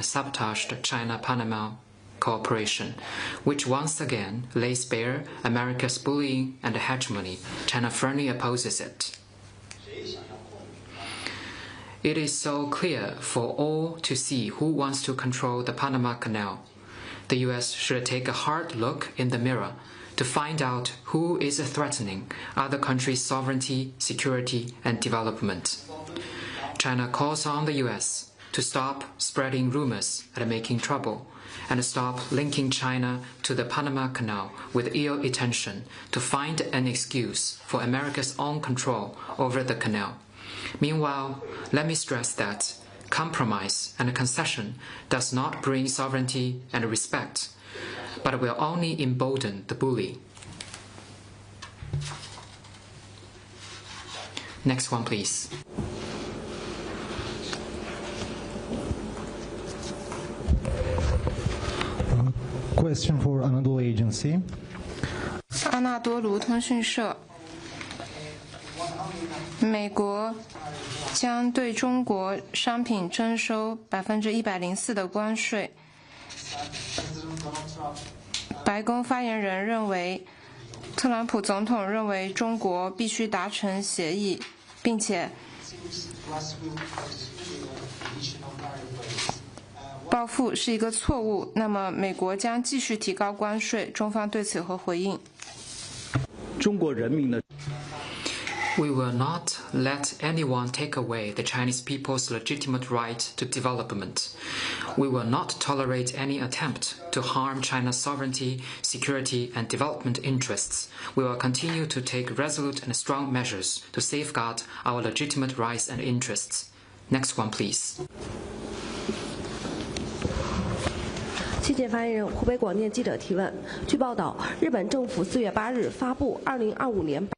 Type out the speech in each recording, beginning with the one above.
sabotaged China-Panama cooperation, which once again lays bare America's bullying and hegemony. China firmly opposes it. It is so clear for all to see who wants to control the Panama Canal. The US should take a hard look in the mirror to find out who is threatening other countries' sovereignty, security, and development. China calls on the US to stop spreading rumors and making trouble, and stop linking China to the Panama Canal with ill intention to find an excuse for America's own control over the canal. Meanwhile, let me stress that compromise and concession does not bring sovereignty and respect, but will only embolden the bully. Next one, please. Question for Anadolu Agency. 阿纳多卢通讯社，美国将对中国商品征收104%的关税。白宫发言人认为，特朗普总统认为中国必须达成协议，并且报复是一个错误。那么，美国将继续提高关税，中方对此有何回应？中国人民的。We will not let anyone take away the Chinese people's legitimate right to development. We will not tolerate any attempt to harm China's sovereignty, security, and development interests. We will continue to take resolute and strong measures to safeguard our legitimate rights and interests. Next one, please. 七届发言人湖北广电记者提问：据报道，日本政府4月8日发布2025年。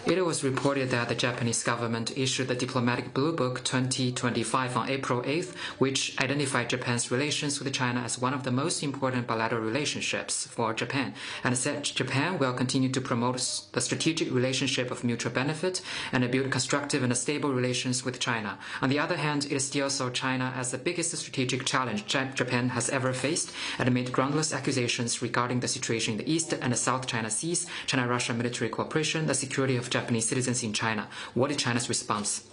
It was reported that the Japanese government issued the Diplomatic Blue Book 2025 on April 8th, which identified Japan's relations with China as one of the most important bilateral relationships for Japan, and said Japan will continue to promote the strategic relationship of mutual benefit and build constructive and stable relations with China. On the other hand, it still saw China as the biggest strategic challenge Japan has ever faced, and made groundless accusations regarding the situation in the East and the South China Seas, China-Russia military cooperation, the security of Japanese citizens in China. What is China's response?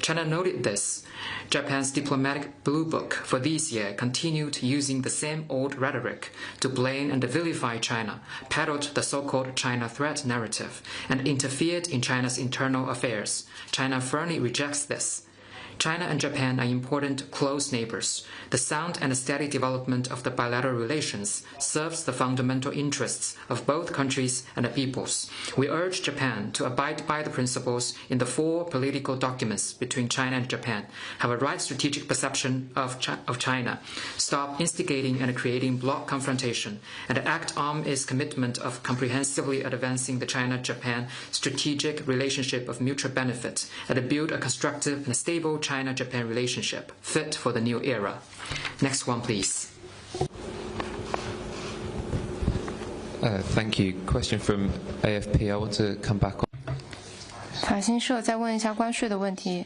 China noted this. Japan's diplomatic blue book for this year continued using the same old rhetoric to blame and vilify China, peddled the so-called China threat narrative, and interfered in China's internal affairs. China firmly rejects this. China and Japan are important close neighbors. The sound and steady development of the bilateral relations serves the fundamental interests of both countries and the peoples. We urge Japan to abide by the principles in the 4 political documents between China and Japan, have a right strategic perception of China, stop instigating and creating bloc confrontation, and act on its commitment of comprehensively advancing the China-Japan strategic relationship of mutual benefit, and build a constructive and stable China-Japan relationship fit for the new era. Next one, please. Thank you. Question from AFP. I want to come back on. 法新社再问一下关税的问题。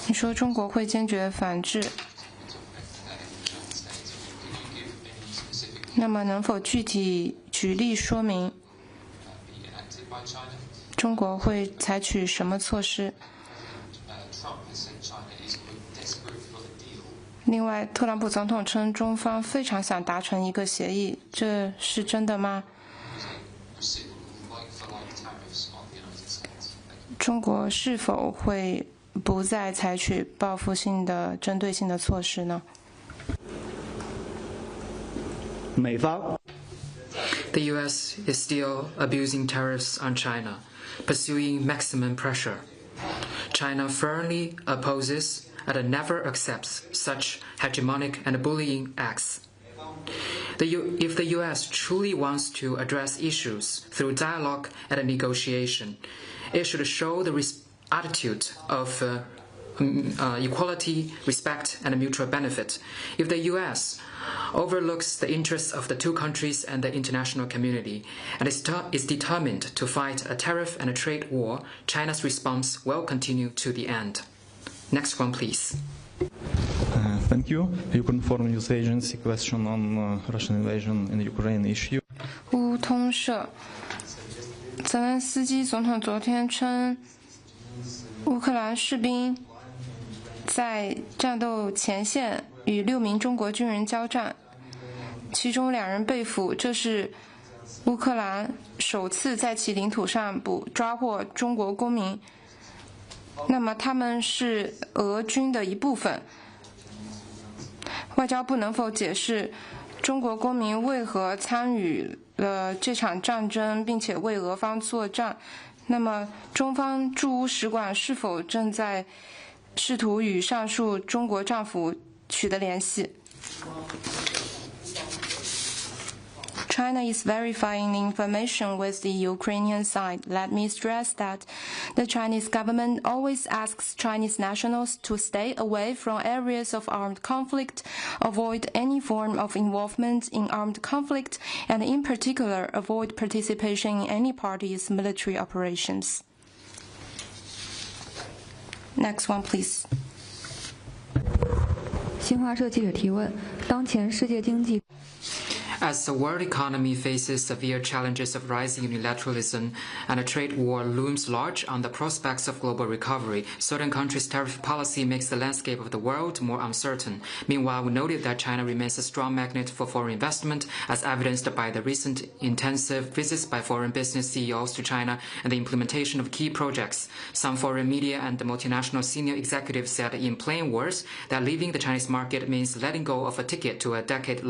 你说中国会坚决反制，那么能否具体举例说明？中国会采取什么措施？另外，特朗普总统称中方非常想达成一个协议，这是真的吗？中国是否会不再采取报复性的、针对性的措施呢？美方 The US is still abusing tariffs on China, pursuing maximum pressure. China firmly opposes and never accepts such hegemonic and bullying acts. If the US truly wants to address issues through dialogue and negotiation, it should show the attitude of equality, respect, and mutual benefit. If the US overlooks the interests of the two countries and the international community, and is determined to fight a tariff and a trade war, China's response will continue to the end. Next one, please. Thank you. Ukraine News Agency question on Russian invasion in Ukraine issue. 乌通社，泽连斯基总统昨天称，乌克兰士兵在战斗前线与6名中国军人交战，其中2人被俘。这是乌克兰首次在其领土上抓获中国公民，那么他们是俄军的一部分。外交部能否解释中国公民为何参与了这场战争，并且为俄方作战？那么中方驻乌使馆是否正在试图与上述中国政府取得联系？China is verifying the information with the Ukrainian side. Let me stress that the Chinese government always asks Chinese nationals to stay away from areas of armed conflict, avoid any form of involvement in armed conflict, and in particular, avoid participation in any party's military operations. Next one, please. 新华社记者提问：当前世界经济 As the world economy faces severe challenges of rising unilateralism and a trade war looms large on the prospects of global recovery, certain countries' tariff policy makes the landscape of the world more uncertain. Meanwhile, we noted that China remains a strong magnet for foreign investment, as evidenced by the recent intensive visits by foreign business CEOs to China and the implementation of key projects. Some foreign media and the multinational senior executives said in plain words that leaving the Chinese market means letting go of a ticket to a decade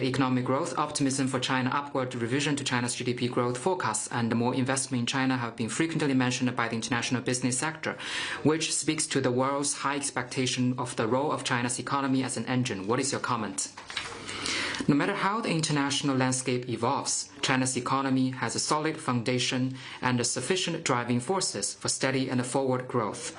economic growth. Optimism for China, upward revision to China's GDP growth forecasts, and more investment in China have been frequently mentioned by the international business sector, which speaks to the world's high expectation of the role of China's economy as an engine. What is your comment? No matter how the international landscape evolves, China's economy has a solid foundation and sufficient driving forces for steady and forward growth.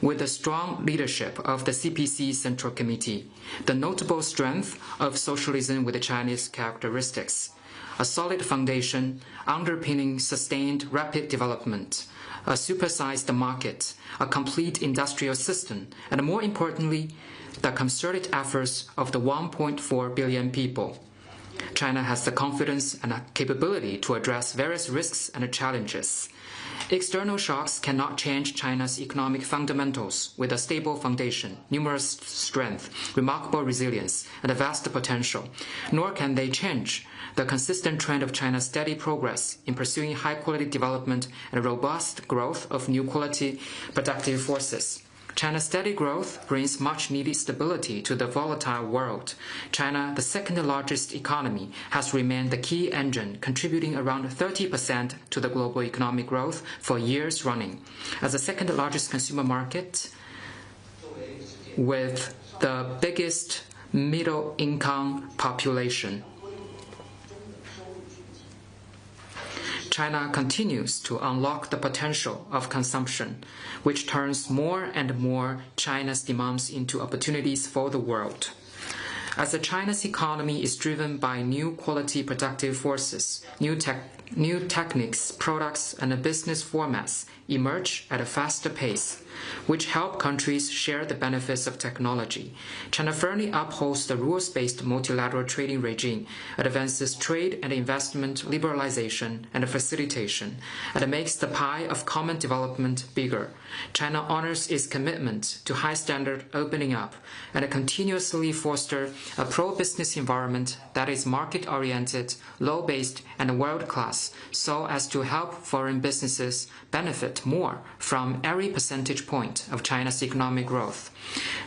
With the strong leadership of the CPC Central Committee, the notable strength of socialism with Chinese characteristics, a solid foundation underpinning sustained rapid development, a supersized market, a complete industrial system, and more importantly, the concerted efforts of the 1.4 billion people. China has the confidence and capability to address various risks and challenges. External shocks cannot change China's economic fundamentals. With a stable foundation, numerous strength, remarkable resilience, and a vast potential, nor can they change the consistent trend of China's steady progress in pursuing high-quality development and robust growth of new quality productive forces. China's steady growth brings much-needed stability to the volatile world. China, the second-largest economy, has remained the key engine, contributing around 30% to the global economic growth for years running. As the second-largest consumer market, with the biggest middle-income population, China continues to unlock the potential of consumption, which turns more and more China's demands into opportunities for the world. As China's economy is driven by new quality productive forces, new techniques, products, and business formats emerge at a faster pace, which help countries share the benefits of technology. China firmly upholds the rules-based multilateral trading regime, advances trade and investment liberalization and facilitation, and makes the pie of common development bigger. China honors its commitment to high-standard opening up and continuously foster a pro-business environment that is market-oriented, low-based, and world-class, so as to help foreign businesses benefit more from every percentage point of China's economic growth.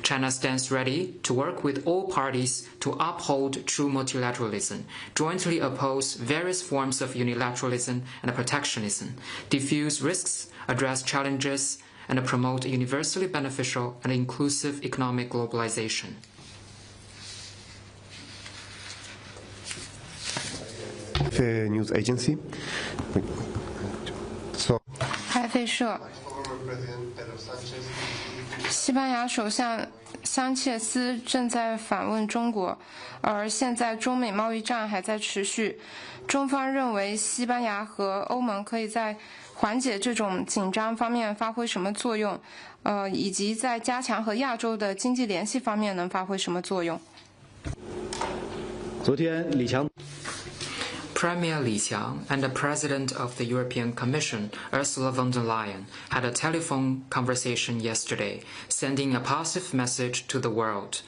China stands ready to work with all parties to uphold true multilateralism, jointly oppose various forms of unilateralism and protectionism, diffuse risks, address challenges, and promote universally beneficial and inclusive economic globalization. News Agency. Have 费舍，西班牙首相桑切斯正在访问中国，而现在中美贸易战还在持续。中方认为西班牙和欧盟可以在缓解这种紧张方面发挥什么作用，以及在加强和亚洲的经济联系方面能发挥什么作用。昨天李强 Premier Li Qiang and the President of the European Commission, Ursula von der Leyen, had a telephone conversation yesterday, sending a positive message to the world.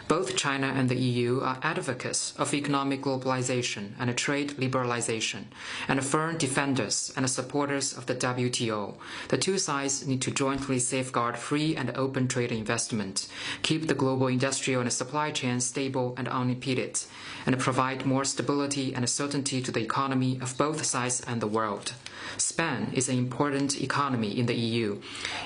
Both China and the EU are advocates of economic globalization and trade liberalization, and firm defenders and supporters of the WTO. The two sides need to jointly safeguard free and open trade investment, keep the global industrial and supply chain stable and unimpeded, and provide more stability and certainty to the economy of both sides and the world. Spain is an important economy in the EU.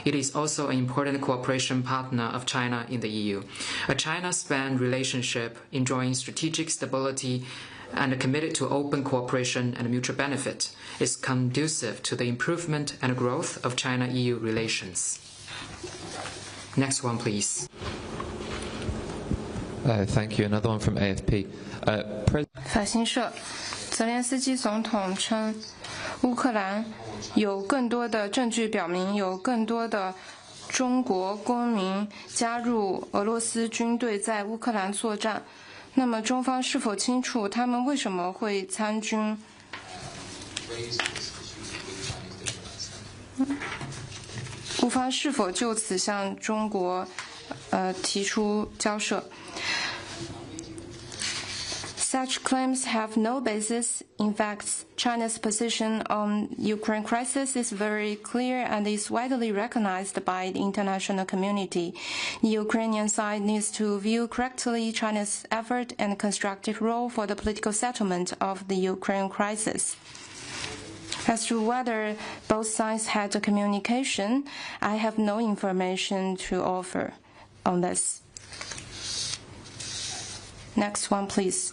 It is also an important cooperation partner of China in the EU. A China-Spain relationship enjoying strategic stability and committed to open cooperation and mutual benefit is conducive to the improvement and growth of China-EU relations. Next one, please. Thank you. Another one from AFP. 法新社，泽连斯基总统称，乌克兰有更多的证据表明，有更多的中国公民加入俄罗斯军队在乌克兰作战。那么，中方是否清楚他们为什么会参军？乌方是否就此向中国提出交涉？Such claims have no basis. In fact, China's position on Ukraine crisis is very clear and is widely recognized by the international community. The Ukrainian side needs to view correctly China's effort and constructive role for the political settlement of the Ukraine crisis. As to whether both sides had a communication, I have no information to offer on this. Next one, please.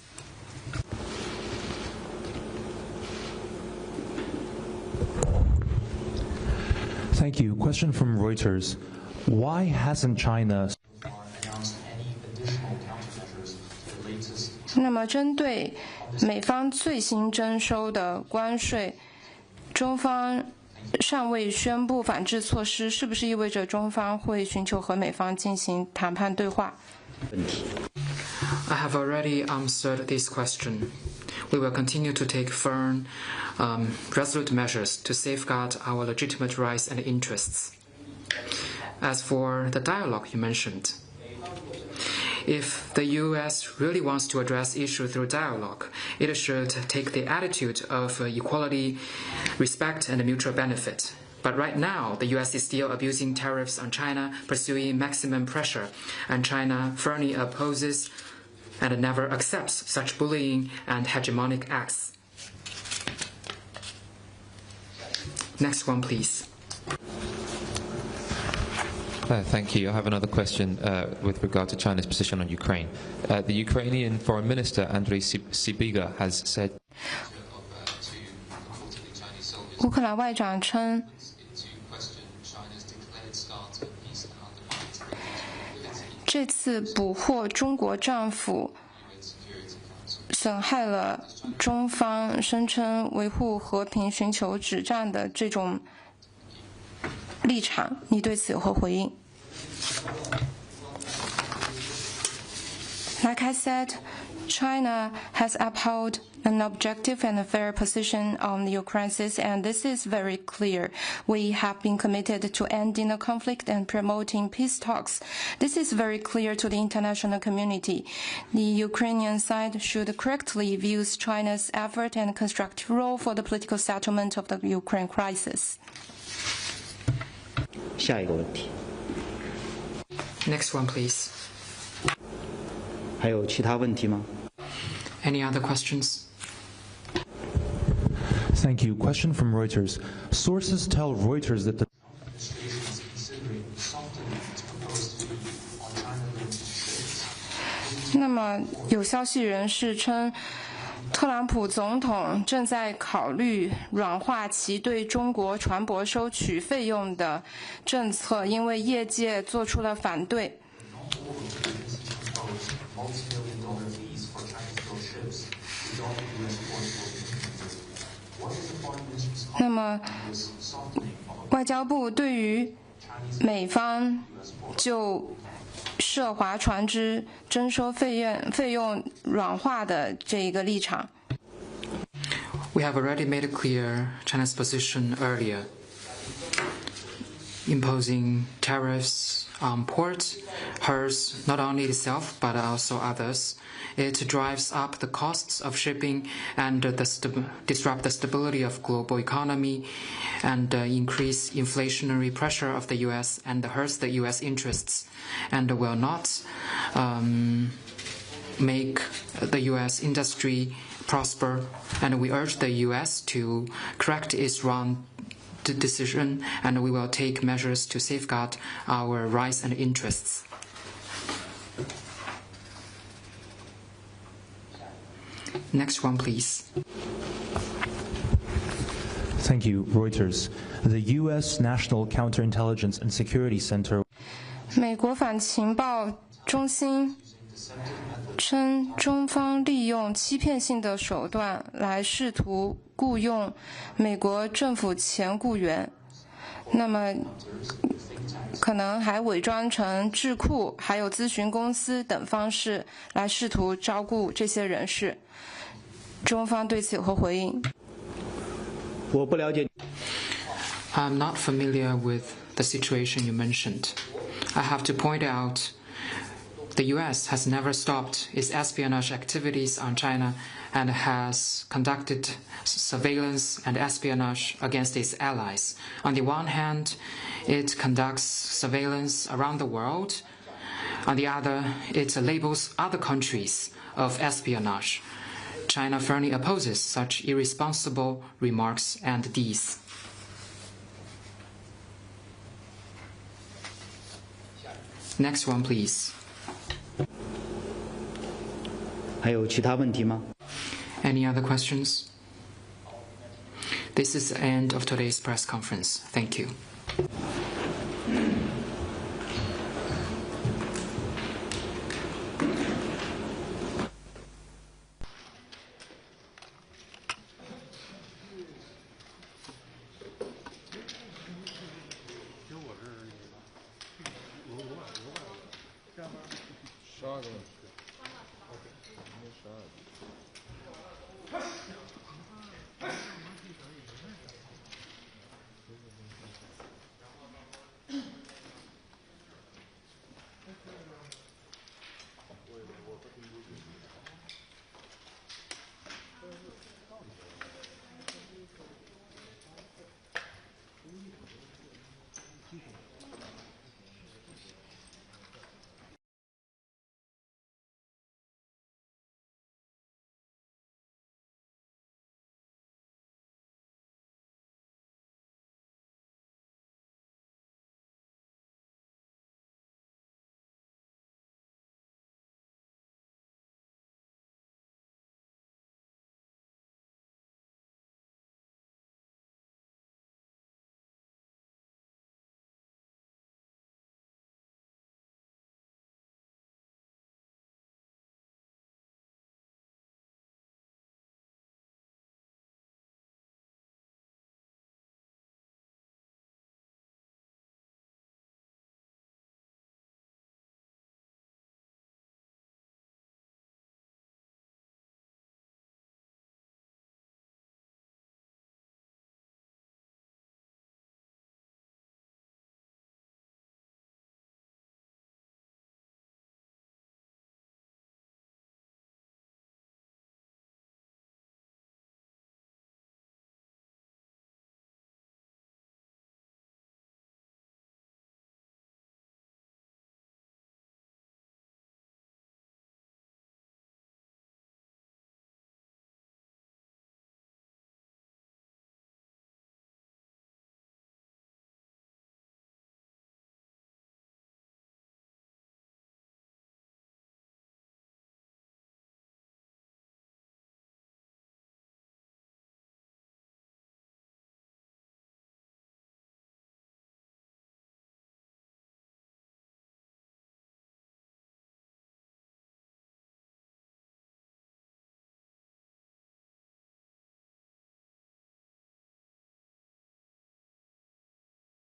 Thank you. Question from Reuters. Why hasn't China 那么，针对美方最新征收的关税，中方尚未宣布反制措施，是不是意味着中方会寻求和美方进行谈判对话？ I have already answered this question. We will continue to take firm, resolute measures to safeguard our legitimate rights and interests. As for the dialogue you mentioned, if the U.S. really wants to address issues through dialogue, it should take the attitude of equality, respect, and mutual benefit. But right now, the U.S. is still abusing tariffs on China, pursuing maximum pressure, and China firmly opposes and never accepts such bullying and hegemonic acts. Next one, please. Thank you. I have another question with regard to China's position on Ukraine. The Ukrainian Foreign Minister, Andriy Sybiga, has said 乌克兰外长称，这次捕获中国战俘损害了中方声称维护和平、寻求止战的这种立场，你对此有何回应？ Like I said, China has upheld an objective and a fair position on the Ukraine crisis, and this is very clear. We have been committed to ending the conflict and promoting peace talks. This is very clear to the international community. The Ukrainian side should correctly view China's effort and constructive role for the political settlement of the Ukraine crisis. 下一个问题， Next one, please. 还有其他问题吗？ Any other questions? Thank you. Question from Reuters. Sources tell Reuters that the 那么有消息人士称，特朗普总统正在考虑软化其对中国船舶收取费用的政策，因为业界做出了反对。那么，外交部对于美方就涉华船只征收费用软化的这一个立场。We have already made clear China's position earlier, imposing tariffs on ports hurts not only itself but also others. It drives up the costs of shipping and disrupt the stability of global economy and increase inflationary pressure of the U.S. and hurts the U.S. interests and will not make the U.S. industry prosper. And we urge the U.S. to correct its wrong decision, and we will take measures to safeguard our rights and interests. Next one, please. Thank you. Reuters. The U.S. National Counterintelligence and Security Center. 美国反情报中心称，中方利用欺骗性的手段来试图雇佣美国政府前雇员，那么可能还伪装成智库还有咨询公司等方式来试图招雇这些人士。中方对此有何回应？我不了解。I'm not familiar with the situation you mentioned. I have to point out the U.S. has never stopped its espionage activities on China and has conducted surveillance and espionage against its allies. On the one hand, it conducts surveillance around the world. On the other, it labels other countries of espionage. China firmly opposes such irresponsible remarks and deeds. Next one, please. 还有其他问题吗？ Any other questions? This is the end of today's press conference. Thank you. Shot him.